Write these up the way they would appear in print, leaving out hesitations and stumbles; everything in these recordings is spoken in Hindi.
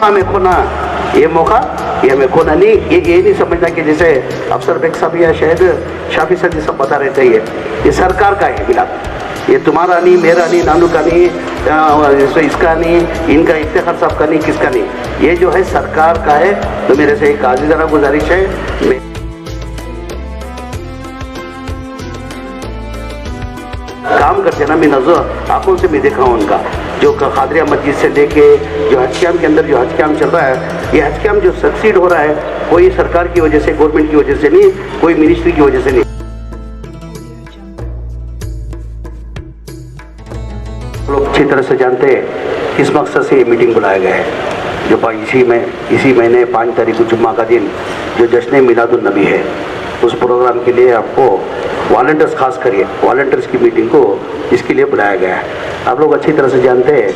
हमें खोना ये मौका, ये हमें खोना नहीं, ये नहीं समझना कि जैसे अफसर बेग साहब या शायद शाफी सर जी सब बता रहे थे, ये सरकार का है मिलाद, ये तुम्हारा नहीं, मेरा नहीं, नानू का नहीं, इसका नहीं, इनका इफ्तिखार साहब का नहीं, किसका नहीं, ये जो है सरकार का है। तो मेरे से एक आजीज़ाना गुजारिश है, काम करते ना, मैं नजर आंखों से मैं देखा हूँ उनका, जो खादरिया मस्जिद से लेके जो हज कैम्प के अंदर जो हज कैम्प चल रहा है, ये हज कैम्प जो सक्सीड हो रहा है कोई सरकार की वजह से, गवर्नमेंट की वजह से नहीं, कोई मिनिस्ट्री की वजह से नहीं। लोग अच्छी तरह से जानते हैं किस मकसद से ये मीटिंग बुलाया गया है। जो इसी महीने 5 तारीख को जुम्मा का दिन जो जश्न मिलादुन नबी है, उस प्रोग्राम के लिए आपको वॉलंटियर्स, खास करिए वॉलंटियर्स की मीटिंग को इसके लिए बुलाया गया है। आप लोग अच्छी तरह से जानते हैं,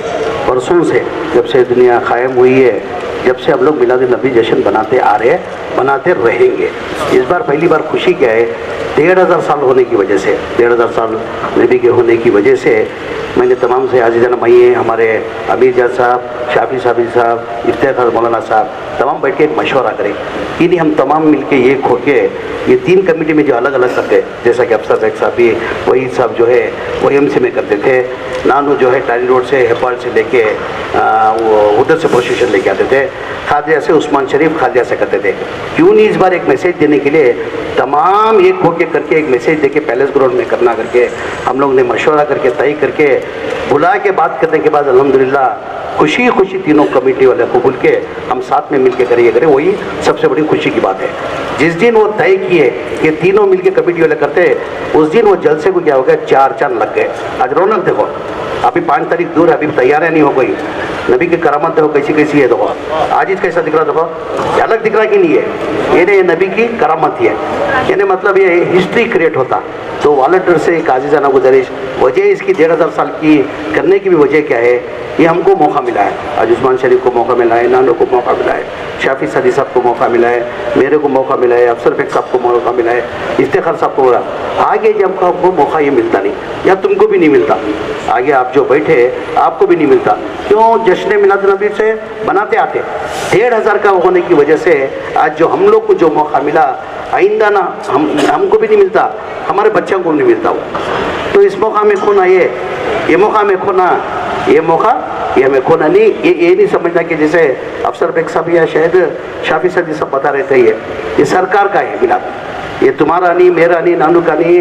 परसों से जब से दुनिया कायम हुई है, जब से हम लोग मिलादुन नबी जश्न बनाते आ रहे हैं, बनाते रहेंगे। इस बार पहली बार खुशी क्या है, 1500 साल होने की वजह से, 1500 साल नबी के होने की वजह से मैंने तमाम से आजीज़ाना मई, हमारे अमीर जाद साहब, शाफी साहब, इफ्तिखार मौलाना साहब, तमाम बैठ के एक मशवरा करें कि नहीं हम तमाम मिलके ये खो के ये 3 कमेटी में जो अलग अलग करते, जैसा कि अफसर बेग साहब भी वही साहब जो है वो एमसी में करते थे, नानू जो है टारी रोड से हेपाल से लेके वो उधर से प्रोसेशन लेके आते थे, खादिया से उस्मान शरीफ खादिया से करते थे। क्यों नहीं इस बार एक मैसेज देने के लिए तमाम एक होके करके एक मैसेज देके पैलेस ग्राउंड में करना करके हम लोग ने मशवरा करके तय करके बुला के बात करने के बाद अल्हम्दुलिल्लाह खुशी खुशी तीनों कमेटी वाले को बोल के हम साथ में मिलके करें, वही सबसे बड़ी खुशी की बात है। जिस दिन वो तय किए कि तीनों मिलके कमेटी वाले करते, उस दिन वो जलसे को क्या हो गया, 4 चांद लग गए। आज रौनक देखो, अभी 5 तारीख दूर है, अभी तैयारियां नहीं हो गई, नबी की करामत देखो कैसी कैसी है, देखो आज इस कैसा दिख रहा, देखो अलग दिख रहा कि नहीं है, ये नबी की करामत ही है, यानी मतलब ये हिस्ट्री क्रिएट होता। तो वॉलंटियर से एक आजीज़ाना गुजारिश, वजह इसकी 1500 साल की करने की भी वजह क्या है, ये हमको मौका मिला है, आज उस्मान शरीफ को मौका मिला है, नानो को मौका मिला है, शाफी सदी साहब को मौका मिला है, मेरे को मौका मिला है, अफसर बेग साहब को मौका मिला है, इफ्तिखार साहब को बोला। आगे जब आपको मौका ये मिलता नहीं, या तुमको भी नहीं मिलता, आगे आप जो बैठे आपको भी नहीं मिलता। क्यों? जश्न मिलाद नबी से बनाते आते 1500 का होने की वजह से आज जो हम लोग को जो मौका मिला, आइंदा ना हमको भी नहीं मिलता, हमारे बच्चों को नहीं मिलता। तो इस मौका में खोना, ये मौका में खोना, ये मौका ये हमें खोना नहीं, ये नहीं समझना कि जैसे अफसर बेग साहब या शायद शाफी सर जी सब बता रहे थे, ये सरकार का है मिलाद, ये तुम्हारा नहीं, मेरा नहीं, नानू का नहीं,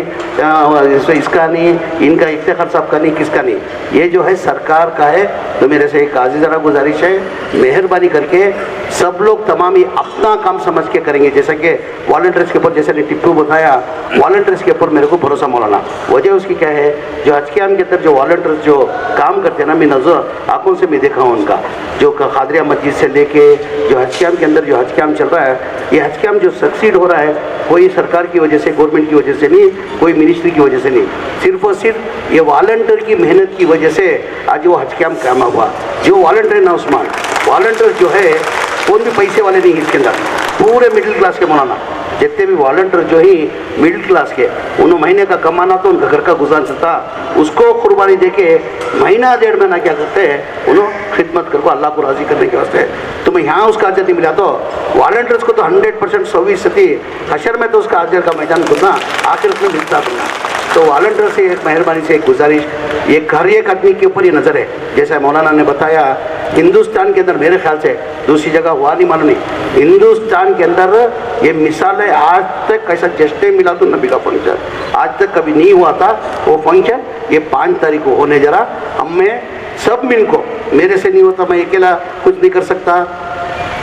इसका नहीं, इनका इफ्तिखार साहब का नहीं, किसका नहीं, ये जो है सरकार का है। तो मेरे से एक आजीज़ाना गुजारिश है, मेहरबानी करके सब लोग तमाम ही अपना काम समझ के करेंगे। जैसा कि वॉलंटियर्स के ऊपर, जैसे ने टिप्पू बताया, वॉलंटियर्स के ऊपर मेरे को भरोसा मौलाना, वजह उसकी क्या है, जो हज कैम्प के अंदर जो वॉलंटियर्स जो काम करते हैं ना, मैं नजर आंखों से मैं देखा हूँ उनका, जो खादरिया मस्जिद से लेके जो हज कैम्प के अंदर जो हज कैम्प चल रहा है, ये हज कैम्प जो सक्सीड हो रहा है कोई सरकार की वजह से, गवर्नमेंट की वजह से नहीं, कोई मिनिस्ट्री की वजह से नहीं, सिर्फ और सिर्फ ये वॉलंटियर की मेहनत की वजह से आज वो हज कैम्प कायम हुआ। जो वॉलंटियर ना उस्मान, वॉलंटियर जो है कौन भी पैसे वाले नहीं, इसके अंदर पूरे मिडिल क्लास के मौलाना, जितने भी वॉलंटियर जो ही मिडिल क्लास के, उन्होंने महीने का कमाना तो उनका घर का गुजारा चलता, उसको कुर्बानी देके महीना 1.5 महीना क्या करते हैं, उन्होंने खिदमत करको अल्लाह को राज़ी करने के वास्ते। तो मैं यहाँ उसका अजर नहीं मिला, तो वॉलंटियर्स को तो 100% 100% हशर में तो उसका अजर का मैदान खुदना आखिर उसमें मिलता खुदना। तो वॉलंटियर से एक मेहरबानी से एक गुजारिश, ये हर एक आदमी के ऊपर ये नज़र है, जैसा मौलाना ने बताया, हिंदुस्तान के अंदर मेरे ख्याल से दूसरी जगह हुआ नहीं, मालूम नहीं, हिंदुस्तान के अंदर ये मिसाल है, आज तक कैसा जश्न मिलादुन नबी का फंक्शन आज तक कभी नहीं हुआ था। वो फंक्शन ये 5 तारीख को होने जरा, हमें सब मिल को, मेरे से नहीं होता, मैं अकेला कुछ नहीं कर सकता,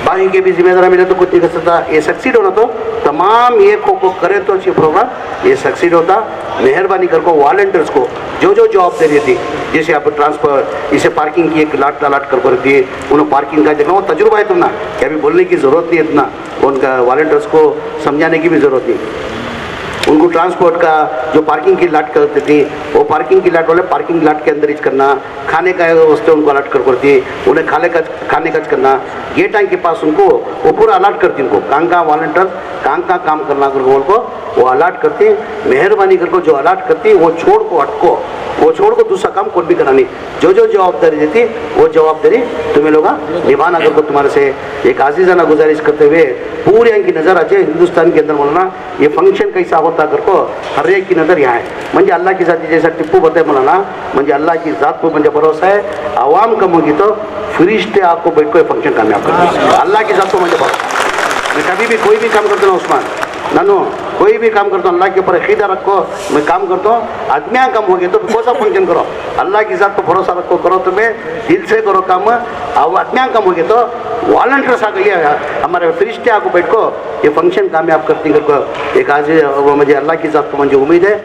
बाकी के भी जिम्मेदार मिले तो कुछ नहीं कर सकता, ये सक्सीड होना तो तमाम ये को करे तो अच्छी प्रोग्राम ये सक्सीड होता। मेहरबानी कर को वॉलंटियर्स को जो जॉब दे रही थी, जैसे आप ट्रांसफर, इसे पार्किंग की एक लाट कर दिए, उन्होंने पार्किंग का देखा, वो तजुर्बा है तुमना, क्या अभी बोलने की ज़रूरत नहीं है इतना, उनका वॉलंटियर्स को समझाने की भी ज़रूरत नहीं। उनको ट्रांसपोर्ट का जो पार्किंग की लाट करती थी, वो पार्किंग की लाट वाले पार्किंग लाट के अंदर ही करना, खाने का वास्ते उनको अलर्ट करती, उन्हें खाने का करना, गेट के पास उनको वो पूरा अलर्ट करती, उनको कहाँ वॉलंटियर कहाँ काम करना को वो अलर्ट करती। मेहरबानी करके जो अलर्ट करती वो छोड़ को हटको वो छोड़ को दूसरा काम कोई भी करानी, जो जो जवाबदारी देती वो जवाबदारी तुम्हें लोग निभाना करके तुम्हारे से एक आजीजाना गुजारिश करते हुए पूरे की नज़र आ जाए हिंदुस्तान के अंदर मौलाना ये फंक्शन कैसा होता करको हर एक की नज़र यहाँ है। म्हणजे अल्लाह की ज़ात जैसा टिप्पू बताए मौलाना, म्हणजे अल्लाह की ज़ात पर मुझे भरोसा है, आवाम कम होगी तो फरिश्ते आपको बैठ को फंक्शन कामयाब कर, अल्लाह की ज़ात पर मुझे भरोसा। मैं कभी भी कोई भी काम करता हूँ उस्मान नानू, कोई भी काम करता हूँ अल्लाह के ऊपर अकीदा रखो, मैं काम करता हूँ आदमियाँ कम हो गए तो कौन सा फंक्शन करो, अल्लाह की ज़ात पर भरोसा रखो, करो तुम्हें दिल से करो काम। अब आदमियाँ कम हो गए तो वॉलंटियर्स आ गए हमारे फरिश्ते आपको बैठ को ये फंक्शन कामयाब करती करको एक आज मुझे अल्लाह की ज़ात को मुझे उम्मीद है।